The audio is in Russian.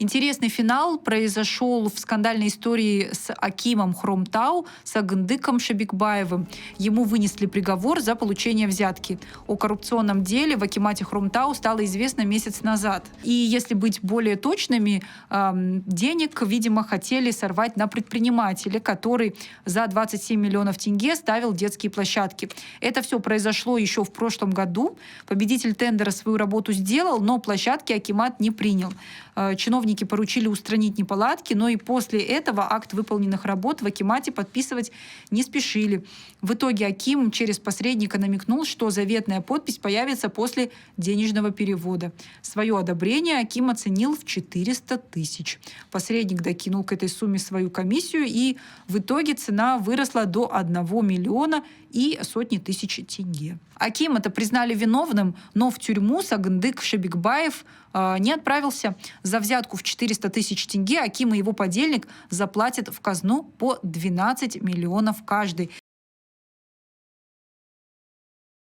Интересный финал произошел в скандальной истории с Акимом Хромтау Сагындыком Шабикбаевым. Ему вынесли приговор за получение взятки. О коррупционном деле в акимате Хромтау стало известно месяц назад. И если быть более точными, денег, видимо, хотели сорвать на предпринимателя, который за 27 миллионов тенге ставил детские площадки. Это все произошло еще в прошлом году. Победитель тендера свою работу сделал, но площадки акимат не принял. Чиновники поручили устранить неполадки, но и после этого акт выполненных работ в акимате подписывать не спешили. В итоге аким через посредника намекнул, что заветная подпись появится после денежного перевода. Свое одобрение аким оценил в 400 тысяч. Посредник докинул к этой сумме свою комиссию, и в итоге цена выросла до 1 миллиона и сотни тысяч тенге. Акима-то признали виновным, но в тюрьму Сагындык Шабикбаев не отправился. За взятку в 400 тысяч тенге Аким и его подельник заплатят в казну по 12 миллионов каждый.